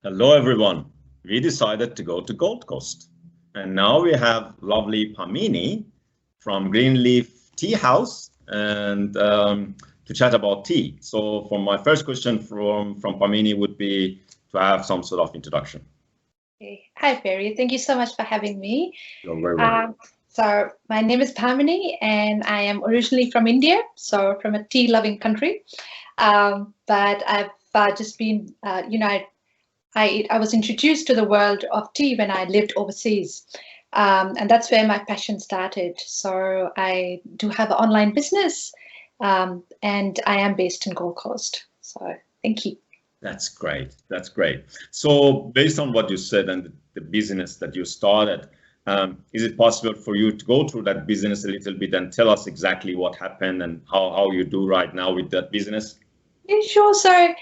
Hello everyone. We decided to go to Gold Coast, and now we have lovely Bhamini from Leaf Teahouse and to chat about tea. So for my first question from Bhamini would be to have some sort of introduction. Okay. Hi, Perry. Thank you so much for having me. You're very welcome. So my name is Bhamini, and I am originally from India, so from a tea-loving country. But I've just been, I was introduced to the world of tea when I lived overseas, and that's where my passion started. So I do have an online business, and I am based in Gold Coast. So thank you. That's great. That's great. So based on what you said and the business that you started, is it possible for you to go through that business a little bit and tell us exactly what happened and how you do right now with that business? Yeah, sure. So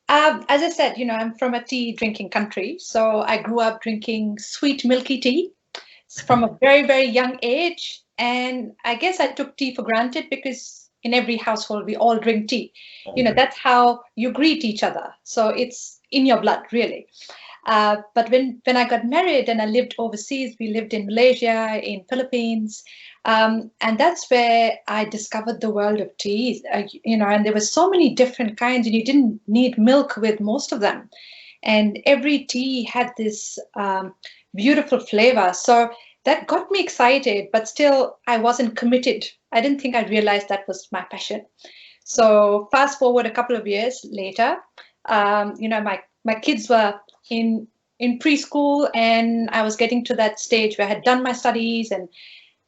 as I said, I'm from a tea drinking country. So I grew up drinking sweet milky tea from a very, very young age. And I guess I took tea for granted because in every household, we all drink tea. Okay. That's how you greet each other. So it's in your blood, really. But when I got married and I lived overseas, we lived in Malaysia, in Philippines, and that's where I discovered the world of teas. And there were so many different kinds, and you didn't need milk with most of them. And every tea had this beautiful flavor. So that got me excited, but still I wasn't committed. I didn't think I realized that was my passion. So fast forward a couple of years later, my kids were in preschool, and I was getting to that stage where I had done my studies and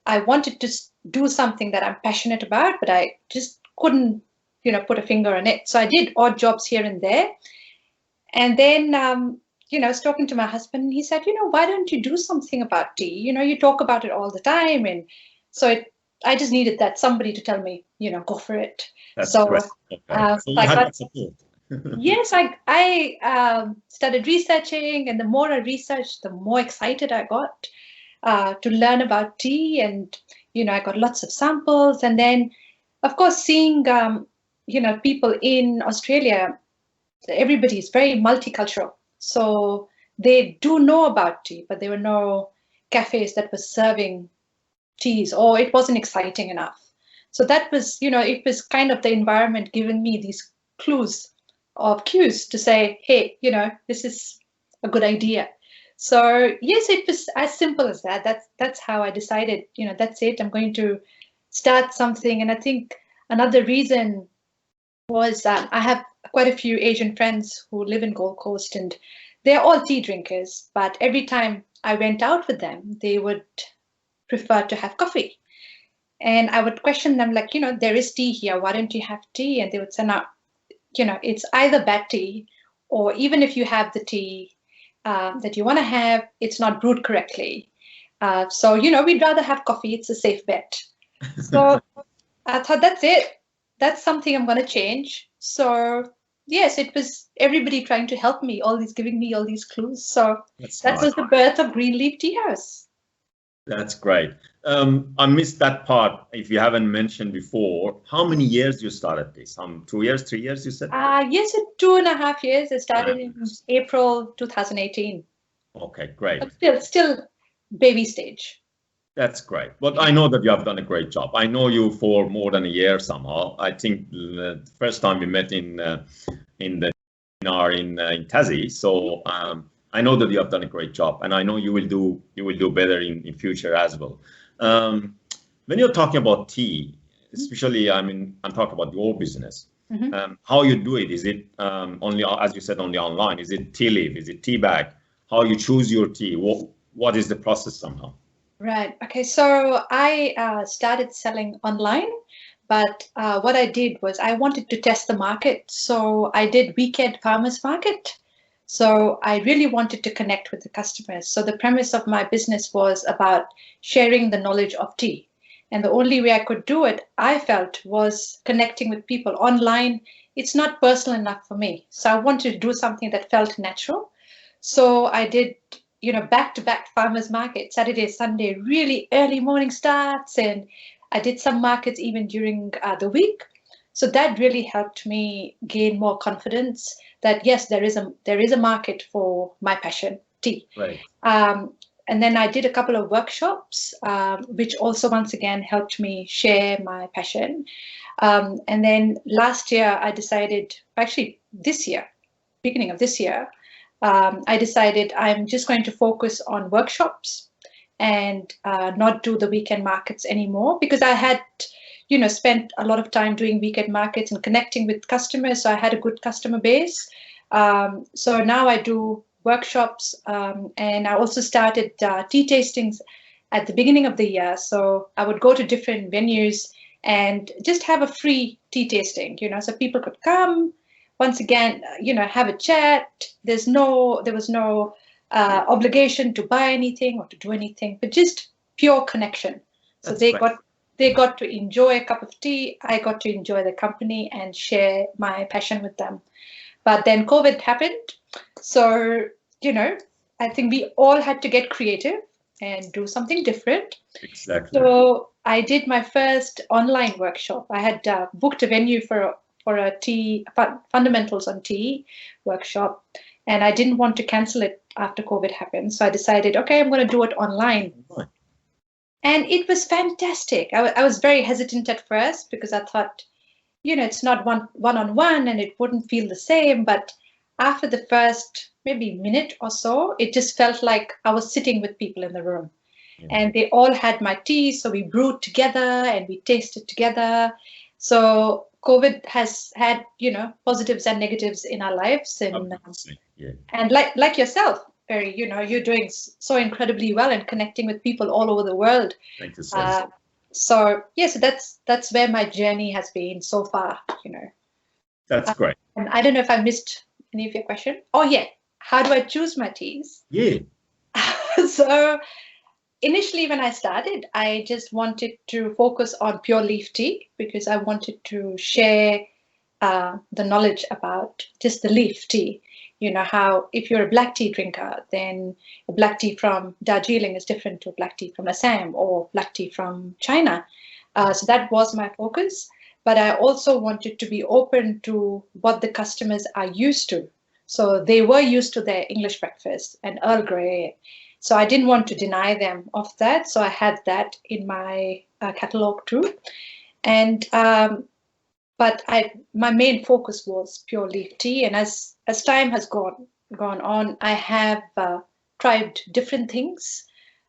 I wanted to do something that I'm passionate about, but I just couldn't, put a finger on it. So I did odd jobs here and there. And then, I was talking to my husband, and he said, why don't you do something about tea? You talk about it all the time. And so I just needed somebody to tell me, go for it. That's so, great. Okay. So you had that support. Yes, I started researching, and the more I researched, the more excited I got to learn about tea. And, I got lots of samples. And then, of course, seeing, people in Australia, everybody is very multicultural. So they do know about tea, but there were no cafes that were serving teas, or it wasn't exciting enough. So that was, it was kind of the environment giving me these clues to say, hey, this is a good idea. So yes, it was as simple as that. That's how I decided, that's it. I'm going to start something. And I think another reason was I have quite a few Asian friends who live in Gold Coast, and they're all tea drinkers. But every time I went out with them, they would prefer to have coffee. And I would question them like, there is tea here. Why don't you have tea? And they would say, no, it's either bad tea, or even if you have the tea that you want to have, it's not brewed correctly. So, we'd rather have coffee. It's a safe bet. So I thought, that's it. That's something I'm going to change. So yes, it was everybody trying to help me, giving me all these clues. So that was the birth of Leaf Teahouse. That's great. I missed that part. If you haven't mentioned before, how many years you started this? 2 years, 3 years, you said? Yes, 2.5 years. I started in April 2018. Okay, great. But still baby stage. That's great. But I know that you have done a great job. I know you for more than a year somehow. I think the first time we met in the seminar in Tassie. So I know that you have done a great job, and I know you will do better in future as well. When you're talking about tea, especially, I'm talking about your business. How you do it? Is it only, as you said, only online? Is it tea leaf? Is it tea bag? How you choose your tea? What is the process somehow? Right. Okay. So I started selling online, but what I did was I wanted to test the market. So I did weekend farmers market. So I really wanted to connect with the customers. So the premise of my business was about sharing the knowledge of tea. And the only way I could do it, I felt, was connecting with people online. It's not personal enough for me. So I wanted to do something that felt natural. So I did, back-to-back farmers market, Saturday, Sunday, really early morning starts. And I did some markets even during the week. So that really helped me gain more confidence that yes, there is a market for my passion, tea. Right. And then I did a couple of workshops, which also once again helped me share my passion. And then last year I decided, actually this year, beginning of this year, I decided I'm just going to focus on workshops and not do the weekend markets anymore, because I had, spent a lot of time doing weekend markets and connecting with customers. So I had a good customer base. So now I do workshops, and I also started tea tastings at the beginning of the year. So I would go to different venues and just have a free tea tasting, so people could come, once again, have a chat. There was no obligation to buy anything or to do anything, but just pure connection. So they got to enjoy a cup of tea. I got to enjoy the company and share my passion with them. But then COVID happened. So, I think we all had to get creative and do something different. Exactly. So I did my first online workshop. I had booked a venue for a tea fundamentals on tea workshop, and I didn't want to cancel it after COVID happened. So I decided, okay, I'm going to do it online. Right. And it was fantastic. I was very hesitant at first because I thought, it's not one-on-one and it wouldn't feel the same. But after the first maybe minute or so, it just felt like I was sitting with people in the room. Yeah. And they all had my tea. So we brewed together and we tasted together. So COVID has had, positives and negatives in our lives. And, yeah. And like yourself, Perry, you're doing so incredibly well and connecting with people all over the world. Thank you so much. So yes, that's where my journey has been so far, That's great. And I don't know if I missed any of your question. Oh yeah, how do I choose my teas? Yeah. So initially when I started, I just wanted to focus on pure leaf tea because I wanted to share the knowledge about just the leaf tea. How if you're a black tea drinker, then a black tea from Darjeeling is different to a black tea from Assam or black tea from China. So that was my focus. But I also wanted to be open to what the customers are used to. So they were used to their English breakfast and Earl Grey. So I didn't want to deny them of that. So I had that in my catalog too. And but my main focus was pure leaf tea. And as time has gone on, I have tried different things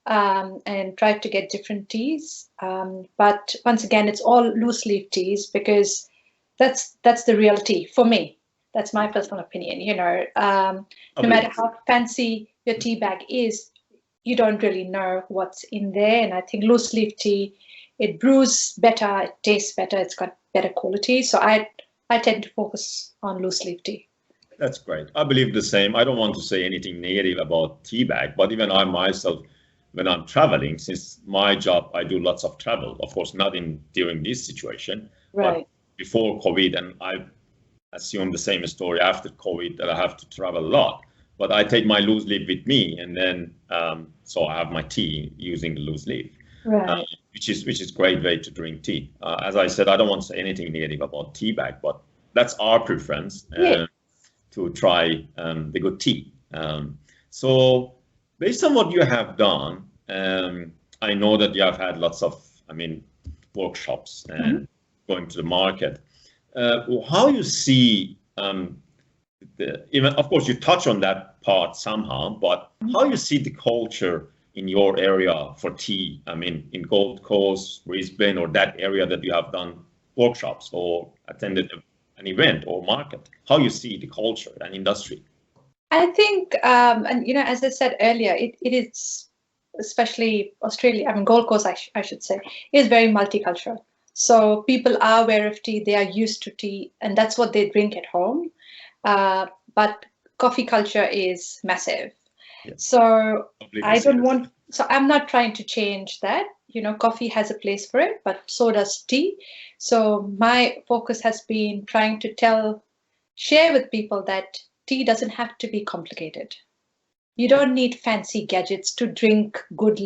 and tried to get different teas. But once again, it's all loose leaf teas because that's the real tea for me. That's my personal opinion. No matter how fancy your tea bag is, you don't really know what's in there. And I think loose leaf tea, it brews better, it tastes better, it's got better quality. So I tend to focus on loose leaf tea. That's great. I believe the same. I don't want to say anything negative about tea bag, but even I myself, when I'm traveling, since my job, I do lots of travel. Of course, not during this situation, right. But before COVID, and I assume the same story after COVID that I have to travel a lot. But I take my loose leaf with me, and then so I have my tea using the loose leaf, right. Which is great way to drink tea. As I said, I don't want to say anything negative about tea bag, but that's our preference to try the good tea. So based on what you have done, I know that you have had lots of, workshops and going to the market. How you see even, of course, you touch on that part somehow, but how you see the culture in your area for tea? In Gold Coast, Brisbane, or that area that you have done workshops or attended an event or market, how you see the culture and industry? I think, and as I said earlier, it is, especially Australia, Gold Coast, I should say, is very multicultural. So people are aware of tea, they are used to tea, and that's what they drink at home. But coffee culture is massive. Yes. So I'm not trying to change that. Coffee has a place for it, but so does tea. So my focus has been trying to share with people that tea doesn't have to be complicated. You don't need fancy gadgets to drink good,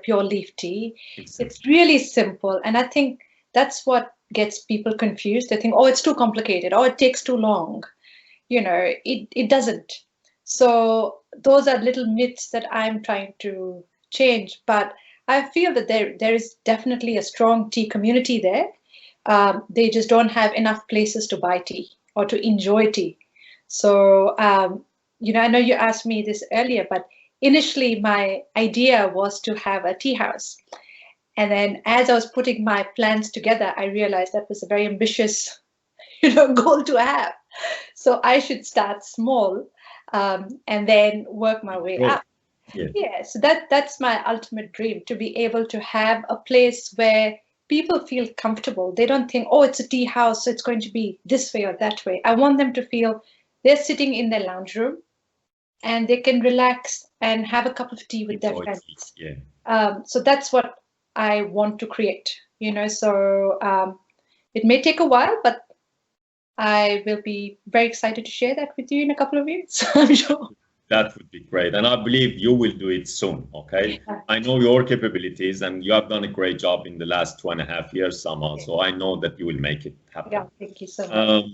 pure leaf tea. Exactly. It's really simple. And I think that's what gets people confused. They think, oh, it's too complicated, oh, it takes too long. It doesn't. So those are little myths that I'm trying to change. But I feel that there is definitely a strong tea community there. They just don't have enough places to buy tea or to enjoy tea. So, I know you asked me this earlier, but initially my idea was to have a tea house. And then as I was putting my plans together, I realized that was a very ambitious, goal to have. So I should start small and then work my way up. Yeah, so that's my ultimate dream, to be able to have a place where people feel comfortable. They don't think, oh, it's a tea house, so it's going to be this way or that way. I want them to feel they're sitting in their lounge room and they can relax and have a cup of tea with their friends. So that's what I want to create, so it may take a while, but I will be very excited to share that with you in a couple of years, I'm sure. That would be great. And I believe you will do it soon, okay? I know your capabilities and you have done a great job in the last 2.5 years somehow. So I know that you will make it happen. Yeah, thank you so much.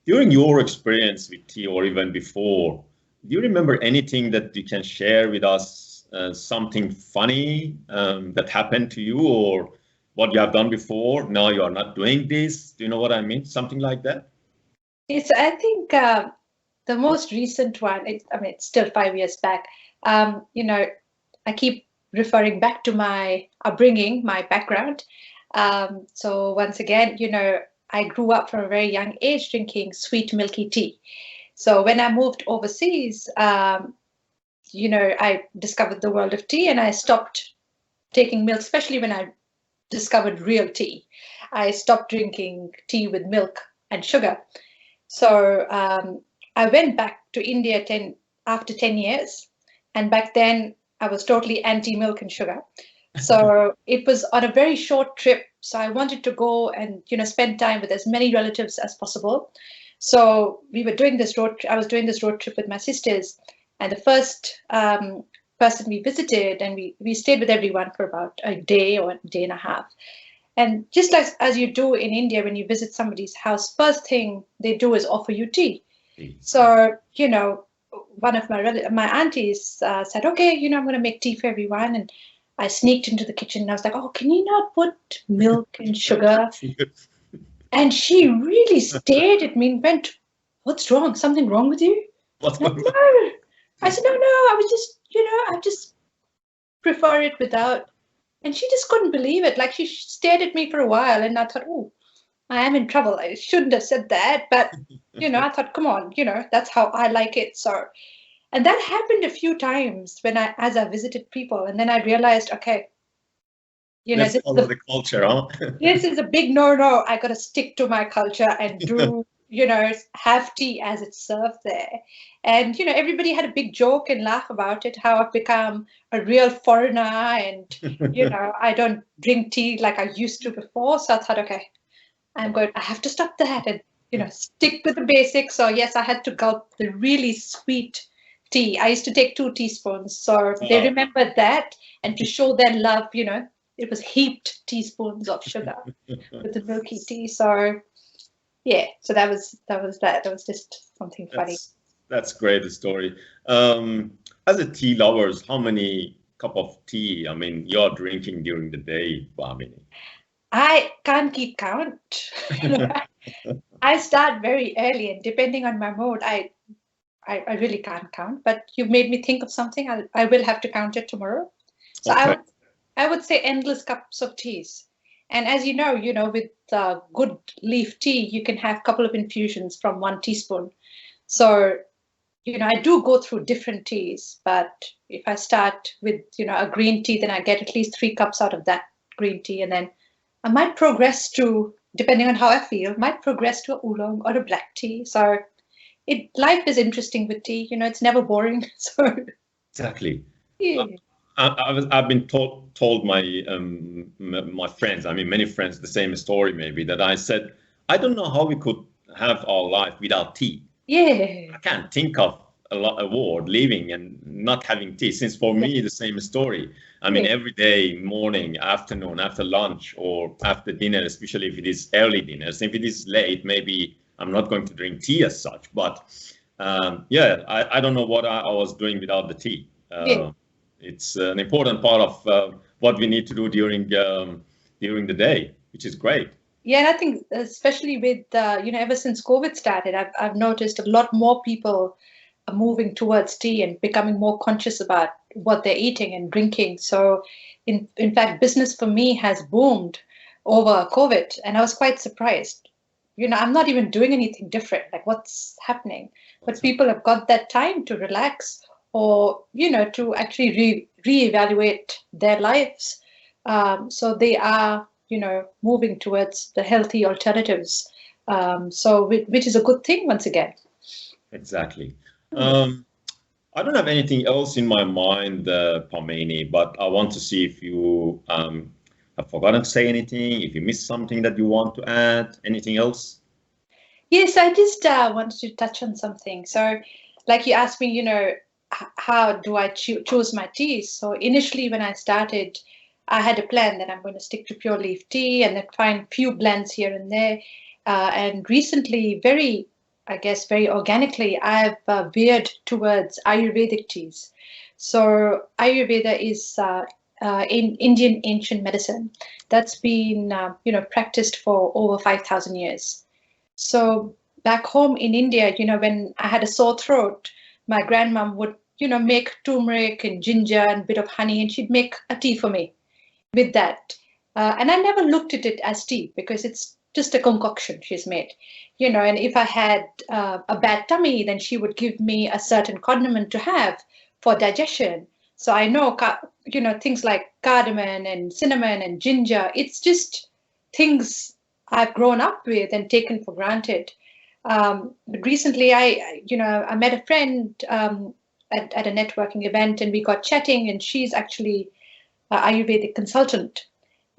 During your experience with tea or even before, do you remember anything that you can share with us, something funny that happened to you or what you have done before? Now you are not doing this. Do you know what I mean? Something like that? I think the most recent one, it's still 5 years back. I keep referring back to my upbringing, my background. So once again, I grew up from a very young age drinking sweet milky tea. So when I moved overseas, I discovered the world of tea and I stopped taking milk, especially when I discovered real tea. I stopped drinking tea with milk and sugar. So I went back to India after 10 years. And back then I was totally anti-milk and sugar. So it was on a very short trip. So I wanted to go and, spend time with as many relatives as possible. So we were doing this I was doing this road trip with my sisters. And the first person we visited, and we stayed with everyone for about a day or a day and a half. And just as you do in India, when you visit somebody's house, first thing they do is offer you tea. So, one of my aunties said, okay, I'm going to make tea for everyone. And I sneaked into the kitchen and I was like, oh, can you not put milk and sugar? And she really stared at me and went, what's wrong? Something wrong with you? No. I said, no, I was just, I just prefer it without. And she just couldn't believe it. Like, she stared at me for a while and I thought, oh, I am in trouble. I shouldn't have said that. But, I thought, come on, that's how I like it. So, and that happened a few times as I visited people. And then I realized, okay, let's follow the culture, huh? This is a big no. I got to stick to my culture and do, have tea as it's served there. And, everybody had a big joke and laugh about it, how I've become a real foreigner and, I don't drink tea like I used to before. So I thought, okay, I have to stop that and, stick with the basics. So yes, I had to gulp the really sweet tea. I used to take 2 teaspoons. So they remembered that, and to show their love, it was heaped teaspoons of sugar with the milky tea. So yeah, so that was that. That was just something funny. That's great story. As a tea lovers, how many cup of tea, you're drinking during the day, Bhamini? I can't keep count. I start very early, and depending on my mood, I really can't count. But you've made me think of something. I will have to count it tomorrow. So okay. I would say endless cups of teas. And as you know, with good leaf tea, you can have a couple of infusions from 1 teaspoon. So, I do go through different teas, but if I start with, a green tea, then I get at least 3 cups out of that green tea. And then I might progress to, depending on how I feel, might progress to a oolong or a black tea. So life is interesting with tea, it's never boring. So exactly. Yeah. I've been told my friends, many friends, the same story maybe, that I said, I don't know how we could have our life without tea. Yeah. I can't think of award leaving and not having tea. Since for me, the same story. I mean, every day, morning, afternoon, after lunch, or after dinner, especially if it is early dinners. If it is late, maybe I'm not going to drink tea as such. But yeah, I don't know what I was doing without the tea. It's an important part of what we need to do during the day, which is great. Yeah, and I think especially with ever since COVID started, I've noticed a lot more people are moving towards tea and becoming more conscious about what they're eating and drinking. So, in fact, business for me has boomed over COVID, and I was quite surprised. I'm not even doing anything different. Like, what's happening? But people have got that time to relax, or to actually reevaluate their lives. So they are moving towards the healthy alternatives. Which is a good thing once again. Exactly. I don't have anything else in my mind, Bhamini, but I want to see if you have forgotten to say anything, if you missed something that you want to add, anything else? Yes, I just wanted to touch on something. So, like you asked me, how do I choose my teas? So initially when I started, I had a plan that I'm going to stick to pure leaf tea and then find few blends here and there. And recently, very organically, I've veered towards Ayurvedic teas. So Ayurveda is in Indian ancient medicine that's been practiced for over 5,000 years. So back home in India, when I had a sore throat, my grandmom would make turmeric and ginger and a bit of honey, and she'd make a tea for me with that. And I never looked at it as tea because it's just a concoction she's made, and if I had a bad tummy, then she would give me a certain condiment to have for digestion. So I know, things like cardamom and cinnamon and ginger, it's just things I've grown up with and taken for granted. But recently I met a friend at a networking event, and we got chatting, and she's actually Ayurvedic consultant,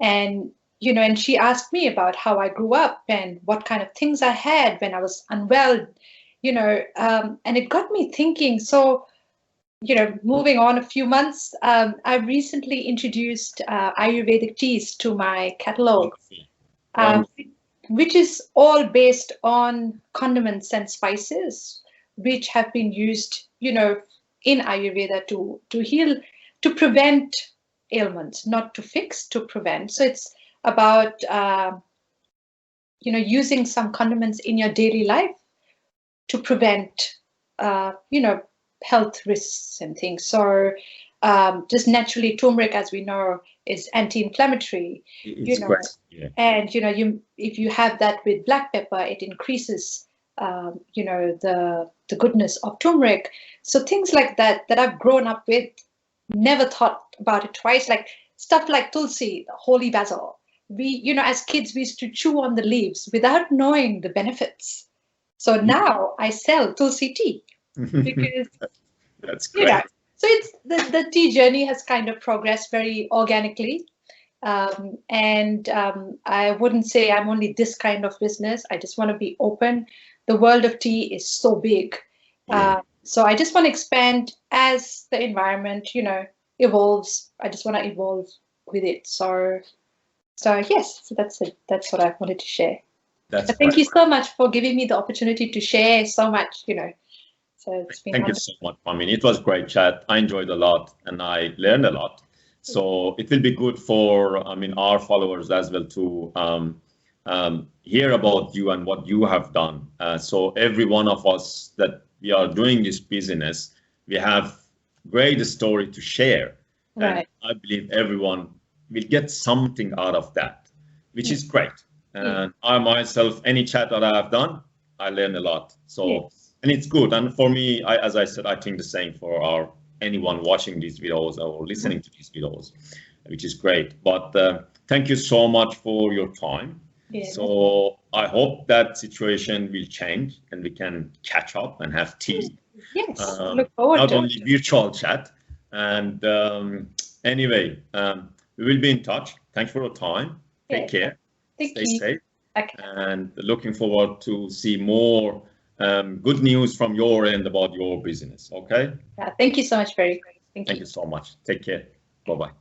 and and she asked me about how I grew up and what kind of things I had when I was unwell, and it got me thinking. So, moving on a few months, I recently introduced Ayurvedic teas to my catalog, which is all based on condiments and spices, which have been used, in Ayurveda to heal, to prevent ailments, not to fix, to prevent. So it's about using some condiments in your daily life to prevent health risks and things. So just naturally, turmeric, as we know, is anti-inflammatory. And if you have that with black pepper, it increases the goodness of turmeric. So things like that I've grown up with, never thought about it twice. Like stuff like tulsi, holy basil. We, as kids, we used to chew on the leaves without knowing the benefits. So now I sell tulsi tea because that's great. So it's the tea journey has kind of progressed very organically. And I wouldn't say I'm only this kind of business. I just want to be open. The world of tea is so big. So I just want to expand as the environment, evolves. I just want to evolve with it. So yes, so that's it. That's what I wanted to share. Thank you so much for giving me the opportunity to share so much, So it's been Thank you so much. I mean, it was a great chat. I enjoyed a lot and I learned a lot. So it will be good for, our followers as well to hear about you and what you have done. So every one of us that we are doing this business, we have great story to share. Right. And I believe everyone will get something out of that, which is great. And I myself, any chat that I have done, I learn a lot. So, and it's good. And for me, as I said, I think the same for anyone watching these videos or listening to these videos, which is great. But thank you so much for your time. So I hope that situation will change and we can catch up and have tea. Yes, look forward not to only it. virtual chat. And anyway, we will be in touch. Thanks for your time. Take care. Thank Stay you. safe. Okay. And looking forward to see more good news from your end about your business. Okay. Yeah, thank you so much, Barry. Thank you. Thank you so much. Take care. Bye-bye.